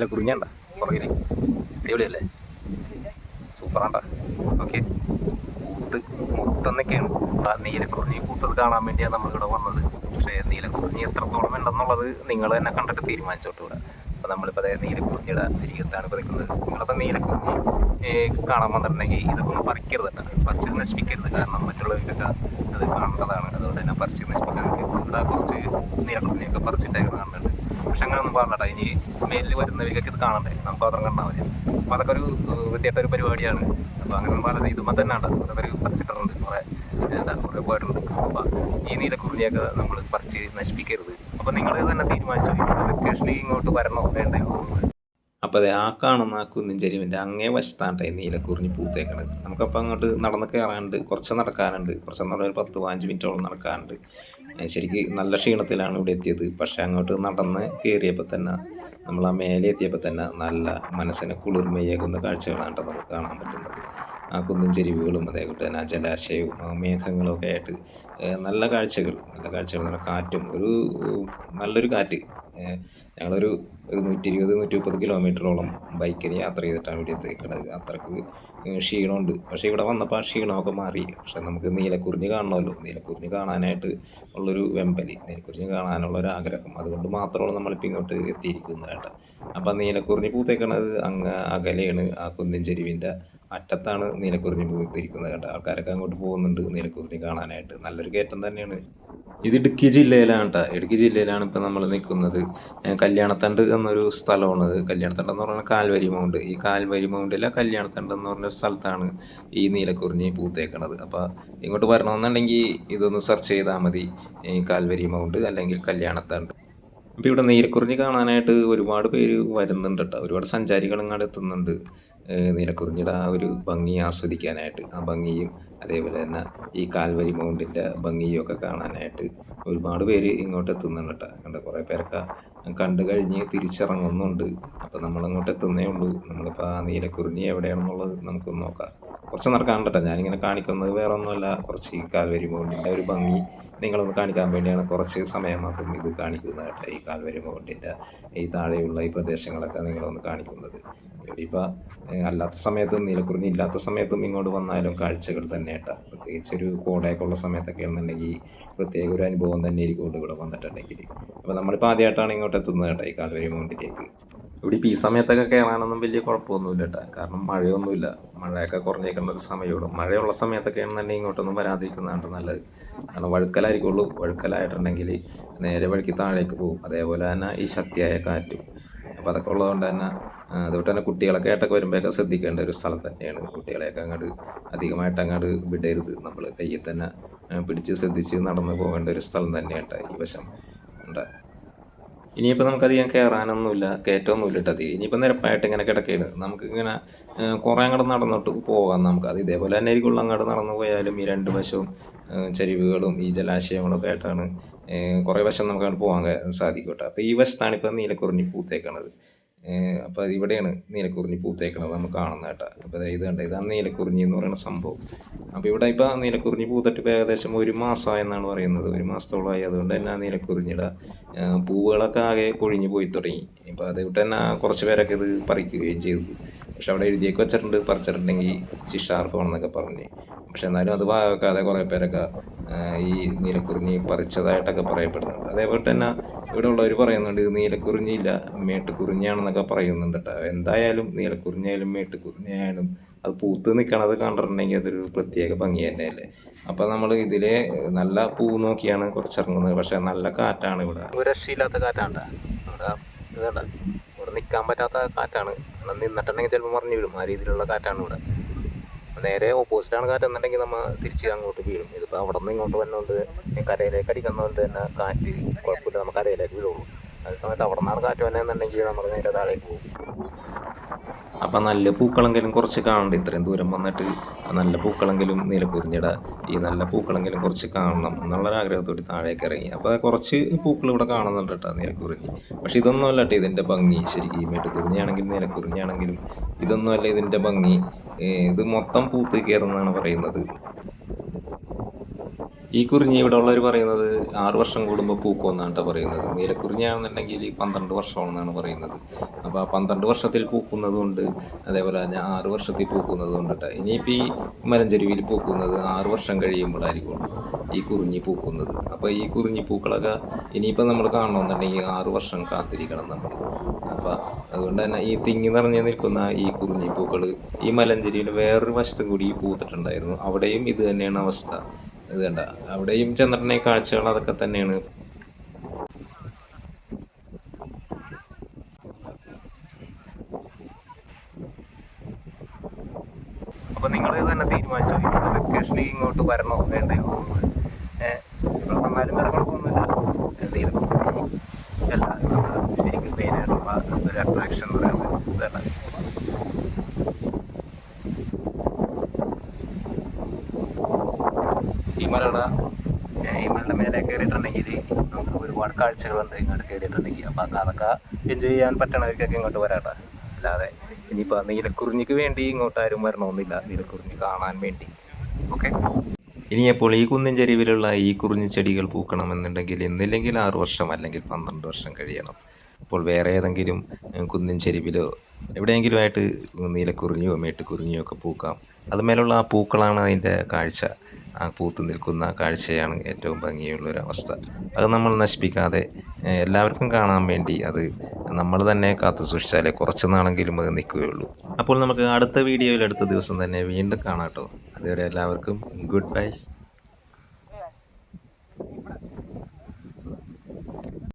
കുറിഞ്ഞണ്ട പുറകില് അടിപൊളിയല്ലേ, സൂപ്പറാണ്ട. ഓക്കെ, കൂട്ട് മൊത്തന്നൊക്കെയാണ്. ആ നീലക്കുറിഞ്ഞി കൂട്ടത് കാണാൻ വേണ്ടിയാണ് നമ്മളിവിടെ വന്നത്. പക്ഷേ നീലക്കുറിഞ്ഞി എത്രത്തോളം ഉണ്ടെന്നുള്ളത് നിങ്ങൾ തന്നെ കണ്ടിട്ട് തീരുമാനിച്ചോട്ട് ഇവിടെ. അപ്പോൾ നമ്മളിപ്പോൾ അതായത് നീലക്കുറിഞ്ഞിയുടെ തിരികത്താണ് ഇപ്പോൾ നിൽക്കുന്നത്. നിങ്ങളപ്പോൾ നീലക്കുറിഞ്ഞി കാണാൻ വന്നിട്ടുണ്ടെങ്കിൽ ഇതൊക്കെ ഒന്ന് പറിക്കരുത് കേട്ടോ, പറിച്ച് നശിപ്പിക്കരുത്. കാരണം മറ്റുള്ളവർക്കൊക്കെ അത് കാണേണ്ടതാണ്. അതുകൊണ്ട് തന്നെ പറിച്ച് നശിപ്പിക്കാൻ നിൽക്കരുത്. ഇവിടെ കുറച്ച് നീലക്കുറിഞ്ഞിയൊക്കെ പറിച്ചിട്ടേക്കുന്നത് കണ്ടിട്ടുണ്ട്. പക്ഷെ അങ്ങനെ ഒന്നും പറഞ്ഞിട്ടാ, ഇനി മേലിൽ വരുന്നവർക്കൊക്കെ ഇത് കാണണ്ടേ, നമുക്ക് മാത്രം കണ്ടാൽ മതി. അപ്പോൾ അതൊക്കെ ഒരു വൃത്തിയായിട്ടൊരു പരിപാടിയാണ്. അപ്പോൾ അങ്ങനെ ഒന്നും പറഞ്ഞത് ഇതുമ്പോൾ തന്നെ ഉണ്ട്. അതൊക്കെ ഒരു പറിച്ചിട്ടുണ്ട്, കുറേ പോയിട്ടുണ്ട്. അപ്പോൾ ഈ നീലക്കുറിഞ്ഞിയൊക്കെ നമ്മൾ പറിച്ച് നശിപ്പിക്കരുത്. അപ്പോൾ നിങ്ങൾ തന്നെ തീരുമാനിച്ചു വെക്കേഷനിൽ ഇങ്ങോട്ട് വരണോ വേണ്ടയോ. അപ്പോൾ അതെ, ആ കാണുന്ന ആ കുന്നിൻ ചെരുവിൻ്റെ അങ്ങേ വശത്താണ് ഈ നീലക്കുറിഞ്ഞി പൂത്തേക്കണത്. നമുക്കപ്പോൾ അങ്ങോട്ട് നടന്ന് കയറാനുണ്ട്, കുറച്ച് നടക്കാനുണ്ട്. കുറച്ചെന്ന് പറഞ്ഞാൽ ഒരു 10-15 മിനിറ്റോളം നടക്കാനുണ്ട്. ശരിക്കും നല്ല ക്ഷീണത്തിലാണ് ഇവിടെ എത്തിയത്. പക്ഷേ അങ്ങോട്ട് നടന്ന് കയറിയപ്പോൾ തന്നെ, നമ്മൾ ആ മേലെ എത്തിയപ്പോൾ തന്നെ നല്ല മനസ്സിനെ കുളിർമയേകുന്ന കാഴ്ചകളാണ് നമുക്ക് കാണാൻ പറ്റുന്നത്. ആ കുന്നിൻ ചെരുവുകളും അതേപോലെ തന്നെ ആ ജലാശയവും ആ മേഘങ്ങളും ഒക്കെ ആയിട്ട് നല്ല കാഴ്ചകൾ, നല്ല കാറ്റും, നല്ലൊരു കാറ്റ്. ഞങ്ങളൊരു 120-130 കിലോമീറ്ററോളം ബൈക്കിൽ യാത്ര ചെയ്തിട്ടാണ് ഇവിടെ എത്തിക്കുന്നത്. അത്രയ്ക്ക് ക്ഷീണമുണ്ട്. പക്ഷേ ഇവിടെ വന്നപ്പോൾ ആ ക്ഷീണമൊക്കെ മാറി. പക്ഷേ നമുക്ക് നീലക്കുറിഞ്ഞി കാണണമല്ലോ, നീലക്കുറിഞ്ഞി കാണാനായിട്ട് ഉള്ളൊരു വെമ്പൽ, നീലക്കുറിഞ്ഞി കാണാനുള്ള ഒരു ആഗ്രഹം, അതുകൊണ്ട് മാത്രമാണ് നമ്മളിപ്പോൾ ഇങ്ങോട്ട് എത്തിയിരിക്കുന്നത് കേട്ടോ. അപ്പം നീലക്കുറിഞ്ഞി പൂത്തേക്കണത് അങ്ങ് അകലെയാണ്. ആ കുന്നിൻ ചെരുവിൻ്റെ അറ്റത്താണ് നീലക്കുറിഞ്ഞി പൂത്തിരിക്കുന്നത് കേട്ടോ. ആൾക്കാരൊക്കെ അങ്ങോട്ട് പോകുന്നുണ്ട് നീലക്കുറിഞ്ഞി കാണാനായിട്ട്. നല്ലൊരു കയറ്റം തന്നെയാണ്. ഇത് ഇടുക്കി ജില്ലയിലാണ് കേട്ടോ. ഇടുക്കി ജില്ലയിലാണ് ഇപ്പം നമ്മൾ നിൽക്കുന്നത്. കല്യാണത്തണ്ട് എന്നൊരു സ്ഥലമാണ്. കല്യാണത്തണ്ട് എന്ന് പറഞ്ഞാൽ കാൽവരി മൗണ്ട്. ഈ കാൽവരി മൗണ്ടിലെ കല്യാണത്തണ്ട് എന്ന് പറഞ്ഞ സ്ഥലത്താണ് ഈ നീലക്കുറിഞ്ഞി പൂത്തേക്കണത്. അപ്പോൾ ഇങ്ങോട്ട് വരണമെന്നുണ്ടെങ്കിൽ ഇതൊന്ന് സെർച്ച് ചെയ്താൽ മതി, ഈ കാൽവരി മൗണ്ട് അല്ലെങ്കിൽ കല്യാണത്തണ്ട്. അപ്പോൾ ഇവിടെ നീലക്കുറിഞ്ഞി കാണാനായിട്ട് ഒരുപാട് പേര് വരുന്നുണ്ട് കേട്ടോ. ഒരുപാട് സഞ്ചാരികൾ ഇങ്ങോട്ട് എത്തുന്നുണ്ട് നീലക്കുറിഞ്ഞിയുടെ ആ ഒരു ഭംഗി ആസ്വദിക്കാനായിട്ട്. ആ ഭംഗിയും അതേപോലെ തന്നെ ഈ കാൽവരി മൗണ്ടിൻ്റെ ഭംഗിയും ഒക്കെ കാണാനായിട്ട് ഒരുപാട് പേര് ഇങ്ങോട്ട് എത്തുന്നുണ്ട് കേട്ടോ. കണ്ട കുറേ പേരൊക്കെ കണ്ടു കഴിഞ്ഞ് തിരിച്ചിറങ്ങുന്നുണ്ട്. അപ്പോൾ നമ്മളങ്ങോട്ട് എത്തുന്നേ ഉള്ളൂ. നമ്മളിപ്പോൾ ആ നീലക്കുറിഞ്ഞി എവിടെയാണെന്നുള്ളത് നമുക്കൊന്ന് നോക്കാം. കുറച്ച് നടക്കാനുണ്ട് കേട്ടോ. ഞാനിങ്ങനെ കാണിക്കുന്നത് വേറെ ഒന്നുമല്ല, കുറച്ച് ഈ കാൽവരി മൗണ്ടിൻ്റെ ഒരു ഭംഗി നിങ്ങളൊന്ന് കാണിക്കാൻ വേണ്ടിയാണ് കുറച്ച് സമയം മാത്രം ഇത് കാണിക്കുന്നത് കേട്ടോ. ഈ കാൽവരി മൗണ്ടിൻ്റെ ഈ താഴെയുള്ള ഈ പ്രദേശങ്ങളൊക്കെ നിങ്ങളൊന്ന് കാണിക്കുന്നത്. ഇവിടെ ഇപ്പോൾ അല്ലാത്ത സമയത്തും നീലക്കുറിഞ്ഞി ഇല്ലാത്ത സമയത്തും ഇങ്ങോട്ട് വന്നാലും കാഴ്ചകൾ തന്നെ കേട്ടോ. പ്രത്യേകിച്ച് ഒരു കോടയൊക്കെ ഉള്ള സമയത്തൊക്കെ ആണെന്നുണ്ടെങ്കിൽ പ്രത്യേക ഒരു അനുഭവം തന്നെ ആയിരിക്കും ഇവിടെ വന്നിട്ടുണ്ടെങ്കിൽ. അപ്പോൾ നമ്മളിപ്പോൾ ആദ്യമായിട്ടാണ് ഇങ്ങോട്ട് എത്തുന്നത് കേട്ടോ, ഈ കാൽവരി മൗണ്ടിലേക്ക്. ഇവിടെ ഇപ്പോൾ ഈ സമയത്തൊക്കെ കയറാനൊന്നും വലിയ കുഴപ്പമൊന്നുമില്ല കേട്ടോ. കാരണം മഴയൊന്നുമില്ല, മഴയൊക്കെ കുറഞ്ഞേക്കുന്ന ഒരു സമയമുള്ളൂ. മഴയുള്ള സമയത്തൊക്കെ ആണെന്നുണ്ടെങ്കിൽ ഇങ്ങോട്ടൊന്നും വരാതിരിക്കുന്നതാണ് നല്ലത്. കാരണം വഴുക്കലായിരിക്കുള്ളൂ. വഴുക്കലായിട്ടുണ്ടെങ്കിൽ നേരെ വഴിക്ക് താഴേക്ക് പോകും. അതേപോലെ തന്നെ ഈ ശക്തിയായ കാറ്റും. അപ്പോൾ അതൊക്കെ ഉള്ളതുകൊണ്ട് തന്നെ അതുകൊണ്ട് തന്നെ കുട്ടികളൊക്കെ ആയിട്ടൊക്കെ വരുമ്പോഴൊക്കെ ശ്രദ്ധിക്കേണ്ട ഒരു സ്ഥലം തന്നെയാണ്. കുട്ടികളെയൊക്കെ അങ്ങോട്ട് അധികമായിട്ട് അങ്ങോട്ട് വിടരുത്. നമ്മൾ കയ്യിൽ തന്നെ പിടിച്ച് ശ്രദ്ധിച്ച് നടന്നു പോകേണ്ട ഒരു സ്ഥലം തന്നെയാണ് ഈ വശം ഉണ്ട്. ഇനിയിപ്പോൾ നമുക്കധികം കയറാനൊന്നുമില്ല, കയറ്റമൊന്നുമില്ല കേട്ടോ. ഇനിയിപ്പോൾ നിരപ്പായിട്ട് ഇങ്ങനെ കിടക്കുകയാണ്. നമുക്കിങ്ങനെ കുറേ അങ്ങോട്ട് നടന്നിട്ട് പോകാം നമുക്ക്. അത് ഇതേപോലെ തന്നെ ആയിരിക്കുള്ളൂ. അങ്ങോട്ട് നടന്നു പോയാലും ഈ രണ്ട് വശവും ചരിവുകളും ഈ ജലാശയങ്ങളൊക്കെ ആയിട്ടാണ് കുറേ വശം നമുക്ക് അങ്ങോട്ട് പോകാൻ സാധിക്കും കേട്ടോ. അപ്പോൾ ഈ വശത്താണ് ഇപ്പോൾ നീലക്കുറിഞ്ഞി പൂത്തേക്കണത്. അപ്പോൾ ഇവിടെയാണ് നീലക്കുറിഞ്ഞി പൂത്തേക്കണത് നമുക്ക് കാണുന്നത് കേട്ടോ. അപ്പോൾ ഇത് കണ്ട, ഇതാണ് നീലക്കുറിഞ്ഞി എന്ന് പറയുന്ന സംഭവം. അപ്പോൾ ഇവിടെ ഇപ്പോൾ നീലക്കുറിഞ്ഞി പൂത്തിട്ട് ഇപ്പോൾ ഏകദേശം 1 മാസമായി എന്നാണ് പറയുന്നത്. 1 മാസത്തോളമായി. അതുകൊണ്ട് തന്നെ ആ നീലക്കുറിഞ്ഞിയുടെ പൂവുകളൊക്കെ ആകെ കൊഴിഞ്ഞു പോയി തുടങ്ങി. ഇപ്പോൾ അതുകൊണ്ട് തന്നെ കുറച്ച് പേരൊക്കെ ഇത് പറിക്കുകയും ചെയ്തു. പക്ഷെ അവിടെ എഴുതിയൊക്കെ വെച്ചിട്ടുണ്ട്, പറിച്ചിട്ടുണ്ടെങ്കിൽ ശിക്ഷാർഹമാണെന്നൊക്കെ പറഞ്ഞ്. പക്ഷെ എന്നാലും അത് വാക്കാതെ കുറേ പേരൊക്കെ ഈ നീലക്കുറിഞ്ഞി പറിച്ചതായിട്ടൊക്കെ പറയപ്പെടുന്നുണ്ട്. അതേപോലെ തന്നെ ഇവിടെ ഉള്ളവർ പറയുന്നുണ്ട് ഇത് നീലക്കുറിഞ്ഞിയില്ല, മേട്ടുകുറിഞ്ഞിയാണെന്നൊക്കെ പറയുന്നുണ്ട് കേട്ടോ. എന്തായാലും നീലക്കുറിഞ്ഞിയായാലും മേട്ടുകുറിഞ്ഞിയായാലും അത് പൂത്ത് നിൽക്കണത് കണ്ടിട്ടുണ്ടെങ്കിൽ അതൊരു പ്രത്യേക ഭംഗി തന്നെയല്ലേ. അപ്പോൾ നമ്മൾ ഇതിലെ നല്ല പൂ നോക്കിയാണ് കുറച്ചിറങ്ങുന്നത്. പക്ഷേ നല്ല കാറ്റാണ് ഇവിടെ, ഒരു രക്ഷയില്ലാത്ത കാറ്റാണ് ഇവിടെ. ഇതുണ്ട, ഇവിടെ നിൽക്കാൻ പറ്റാത്ത കാറ്റാണ്. നിന്നിട്ടുണ്ടെങ്കിൽ ചിലപ്പോൾ മറിഞ്ഞു വീഴും. ആ രീതിയിലുള്ള കാറ്റാണ് ഇവിടെ. നേരെ ഓപ്പോസിറ്റാണ് കാറ്റ് എന്നുണ്ടെങ്കിൽ നമ്മൾ തിരിച്ച് അങ്ങോട്ട് വീഴും. ഇതിപ്പോൾ അവിടെ നിന്ന് ഇങ്ങോട്ട് വന്നുകൊണ്ട് കരയിലേക്ക് അടിക്കുന്നതുകൊണ്ട് തന്നെ കാറ്റ് കുഴപ്പമില്ല, നമുക്ക് കരയിലേക്ക് വീഴുള്ളൂ. അതേ സമയത്ത് അവിടെ നിന്നാണ് കാറ്റ് വന്നതെന്നുണ്ടെങ്കിൽ നമ്മൾ നേരെ താഴേക്ക് പോകും. അപ്പം നല്ല പൂക്കളെങ്കിലും കുറച്ച് കാണണ്ട. ഇത്രയും ദൂരം വന്നിട്ട് നല്ല പൂക്കളെങ്കിലും നീലക്കുറിഞ്ഞിയുടെ ഈ നല്ല പൂക്കളെങ്കിലും കുറച്ച് കാണണം എന്നുള്ളൊരാഗ്രഹത്തോടെ താഴേക്ക് ഇറങ്ങി. അപ്പോൾ കുറച്ച് പൂക്കൾ ഇവിടെ കാണുന്നുണ്ട് കേട്ടോ, നീലക്കുറിഞ്ഞി. പക്ഷെ ഇതൊന്നും അല്ല കേട്ടോ ഇതിൻ്റെ ഭംഗി. ശരിക്കും ഈ മേട്ടുകുറിഞ്ഞിയാണെങ്കിലും നീലക്കുറിഞ്ഞിയാണെങ്കിലും ഇതൊന്നുമല്ല ഇതിൻ്റെ ഭംഗി. ഇത് മൊത്തം പൂത്ത് കയറുന്നതാണ് പറയുന്നത്. ഈ കുറിഞ്ഞി ഇവിടെ ഉള്ളവർ പറയുന്നത് 6 വർഷം കൂടുമ്പോൾ പൂക്കുമെന്നാണ് കേട്ടോ പറയുന്നത്. നീലക്കുറിഞ്ഞിയാണെന്നുണ്ടെങ്കിൽ 12 വർഷമാണെന്നാണ് പറയുന്നത്. അപ്പോൾ ആ 12 വർഷത്തിൽ പൂക്കുന്നത് കൊണ്ട്, അതേപോലെ തന്നെ 6 വർഷത്തിൽ പൂക്കുന്നത് കൊണ്ട് കേട്ടോ. ഇനിയിപ്പോൾ ഈ മലഞ്ചെരുവിൽ പൂക്കുന്നത് 6 വർഷം കഴിയുമ്പോഴായിരിക്കും ഈ കുറിഞ്ഞി പൂക്കുന്നത്. അപ്പോൾ ഈ കുറിഞ്ഞി പൂക്കളൊക്കെ ഇനിയിപ്പോൾ നമ്മൾ കാണണമെന്നുണ്ടെങ്കിൽ 6 വർഷം കാത്തിരിക്കണം നമ്മൾ. അപ്പോൾ അതുകൊണ്ട് തന്നെ ഈ തിങ്ങി നിറഞ്ഞ് നിൽക്കുന്ന ഈ കുറിഞ്ഞി പൂക്കൾ ഈ മലഞ്ചെരിയിൽ വേറൊരു വശത്തും കൂടി പൂത്തിട്ടുണ്ടായിരുന്നു. അവിടെയും ഇത് തന്നെയാണ് അവസ്ഥ. ഇത് കണ്ട, അവിടെയും ചന്ദ്രനെ കാഴ്ചകൾ അതൊക്കെ തന്നെയാണ്. അപ്പോൾ നിങ്ങൾ തന്നെ തീരുമാനിച്ചു വെക്കേഷനിൽ ഇങ്ങോട്ട് വരണോ വേണ്ടയോ. ഇവിടെ വന്നാലും വേറെ കുഴപ്പമൊന്നുമില്ല. എന്തെങ്കിലും എല്ലാവരും നമുക്ക് ശരിക്കും മെയിനായിട്ടുള്ള ഒരു അട്രാക്ഷൻ എന്ന് പറയുന്നത് ഇതാണ്. ഈ മലയുടെ മേലെ കയറിയിട്ടുണ്ടെങ്കിൽ നമുക്ക് ഒരുപാട് കാഴ്ചകളുണ്ട് ഇങ്ങോട്ട് കയറിയിട്ടുണ്ടെങ്കിൽ. അപ്പോൾ അതൊക്കെ എൻജോയ് ചെയ്യാൻ പറ്റണവർക്കൊക്കെ ഇങ്ങോട്ട് വരാട്ടോ. അല്ലാതെ ഇനിയിപ്പോൾ നീലക്കുറിഞ്ഞിക്ക് വേണ്ടി ഇങ്ങോട്ട് ആരും വരണമെന്നില്ല, നീലക്കുറിഞ്ഞി കാണാൻ വേണ്ടി. ഓക്കെ, ഇനിയപ്പോൾ ഈ കുന്നിൻ ചെരിവിലുള്ള ഈ കുറിഞ്ഞി ചെടികൾ പൂക്കണമെന്നുണ്ടെങ്കിൽ ഒന്നില്ലെങ്കിൽ 6 വർഷം അല്ലെങ്കിൽ 12 വർഷം കഴിയണം. അപ്പോൾ വേറെ ഏതെങ്കിലും കുന്നിൻ ചെരിവിലോ എവിടെയെങ്കിലും ആയിട്ട് നീലക്കുറിഞ്ഞിയോ മേട്ടുകുറിഞ്ഞിയോ ഒക്കെ പൂക്കാം. അതുമേലുള്ള ആ പൂക്കളാണ് അതിൻ്റെ കാഴ്ച. ആ പൂത്തു നിൽക്കുന്ന കാഴ്ചയാണ് ഏറ്റവും ഭംഗിയുള്ളൊരവസ്ഥ. അത് നമ്മൾ നശിപ്പിക്കാതെ എല്ലാവർക്കും കാണാൻ വേണ്ടി അത് നമ്മൾ തന്നെ കാത്തു സൂക്ഷിച്ചാലേ കുറച്ച് നാളെങ്കിലും അത് നിൽക്കുകയുള്ളൂ. അപ്പോൾ നമുക്ക് അടുത്ത വീഡിയോയിൽ അടുത്ത ദിവസം തന്നെ വീണ്ടും കാണാം കേട്ടോ. അതുവരെ എല്ലാവർക്കും ഗുഡ് ബൈ.